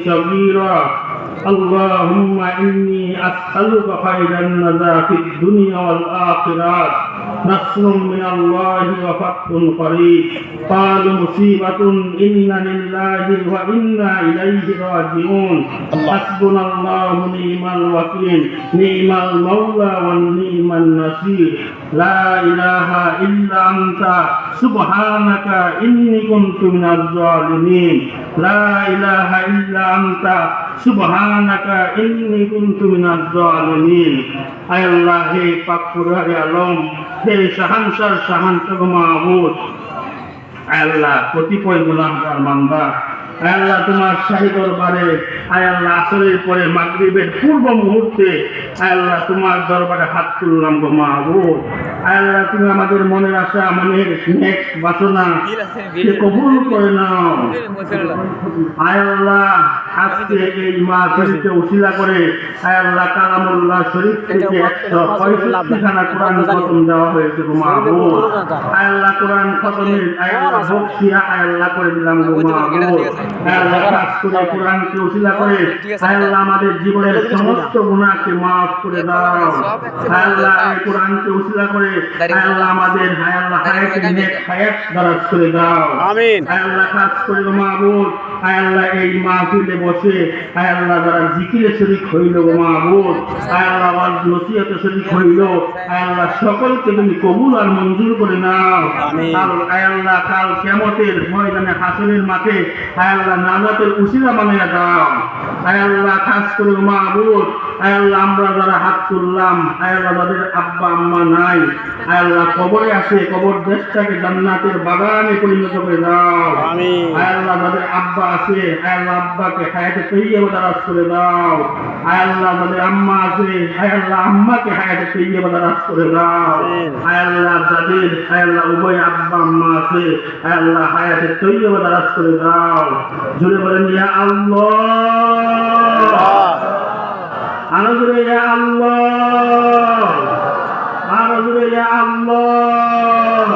صغيرا اللهم إني أسألك خير النجاة في الدنيا والآخرة نصر من الله وفتح قريب قالوا مصيبة إنا لله وإنا إليه راجعون حسبنا الله نعم الوكيل نعم المولى ونعم النصير لا إله إلا أنت سبحانك إني كنت من الظالمين لا إله إلا أنت سبحانك إني كنت من الظالمين أي الله পাকপুরার আলম হে শাহানশাহ শাহানশাহ মাহমুদ আল্লাহ কতিপয় গুনাহগার বান্দা আল্লাহ তোমার শাহী দরবারে আল্লাহ আসরের পরে মাগরিবের পূর্ব মুহূর্তে আল্লাহ তোমার দরবারে হাত তুললাম গো মাহবুব আল্লাহ তুমি আমাদের মনের আশা মনের নেক বাসনা কবুল করে নাও আল্লাহ আজকে এই মাহফিলকে উসিলা করে আল্লাহ কালামুল্লাহ শরীফ থেকে 165 খানা কোরআন খতম দেওয়া হয়েছে গো মাহবুব আল্লাহ কোরআন খতমের আল্লাহ বকশিয়া আল্লাহ করে দিলাম গো মাহবুব আল্লাহ খাস করে কোরআনকে উসিলা করে আল্লাহ আমাদের জীবনের সমস্ত গুনাহকে maaf করে দাও আল্লাহ এই কোরআনকে উসিলা করে আল্লাহ আমাদের আল্লাহ হায়াতের নেক হায়াত দারাজ করে দাও আমিন আল্লাহ খাস করে গো মাহবুব আল্লাহ এই মাহফিলে বসে আল্লাহ যারা জিকিরে শরীক হইল গো মাহবুব আল্লাহ ওয়াজ নসিহতে শরীক হইল আল্লাহ সকলকে তুমি কবুল আর মঞ্জুর করে নাও আমিন আল্লাহ কাল কিয়ামতের ময়দানে হাসরের মাঠে আল্লাহ নাজাতের উসিলা বানায়া দাও আল্লাহ খাস করে মাহবুব আল্লাহ আমরা যারা হাত তুললাম আল্লাহ যাদের আব্বা আম্মা নাই আল্লাহ কবরে আছে কবর দেশটাকে জান্নাতের বাগানে পরিণত করে দাও আমিন আল্লাহ যাদের আব্বা আছে আল্লাহ আব্বাকে হায়াতে তৈয়বা দারাজ করে দাও আল্লাহ যাদের আম্মা আছে আল্লাহ আম্মাকে হায়াতে তৈয়বা দারাজ করে দাও আল্লাহ যাদের আল্লাহ উভয় আব্বা আম্মা আছে আল্লাহ হায়াতে তৈয়বা দারাজ করে দাও জোরে বলেন ইয়া আল্লাহ আরজুরে ইয়া আল্লাহ আরজুরে ইয়া আল্লাহ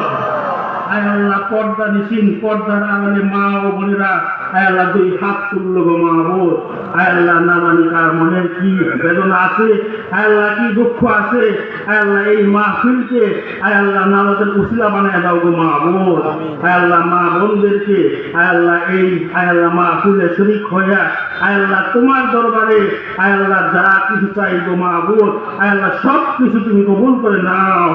আল্লাহ পর্দা নিশিন পর্দার আড়ালে মা ও বোনেরা আল্লাহ দুই হাত তুললো গো মাহবুব আল্লাহ না জানি কার মনের কি বেদনা আছে আল্লাহ কি দুঃখ আছে আল্লাহ এই মাহফিলকে আল্লাহ নাজাতের উসিলা বানায় দাও গো মাহবুব আল্লাহ মা বোনদেরকে আল্লাহ এই আল্লাহ মাহফিলে শরীক হইয়া আল্লাহ তোমার দরবারে আল্লাহ যা কিছু চাই গো মাহবুব আল্লাহ সব কিছু তুমি কবুল করে নাও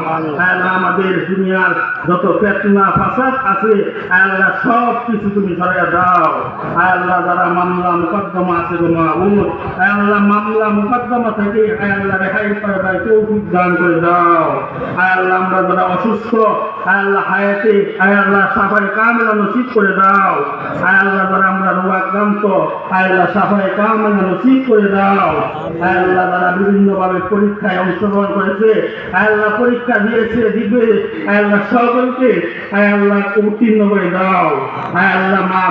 আল্লাহ আমাদের দুনিয়ার যত ফিতনা ফাসাদ আছে আল্লাহ সব কিছু তুমি সরাইয়া দাও আল্লাহ যারা মামলা মুকদ্দমা আছে গো মাহবুব আল্লাহ মামলা মুকদ্দমা থেকে আল্লাহ রেহাই পাওয়ার তৌফিক দান করে দাও আল্লাহ আমরা যারা অসুস্থ আল্লাহ হায়াতে আল্লাহ সাফায়ে কামিলা নসিব করে দাও আল্লাহ যারা আমরা রোগাক্রান্ত আল্লাহ সাফায়ে কামিলা নসিব করে দাও আল্লাহ যারা বিভিন্নভাবে পরীক্ষায় অংশগ্রহণ করেছে আল্লাহ পরীক্ষা দিয়েছে দিবে আল্লাহ সকলকে আল্লাহ উত্তীর্ণ করে দাও আল্লাহ মা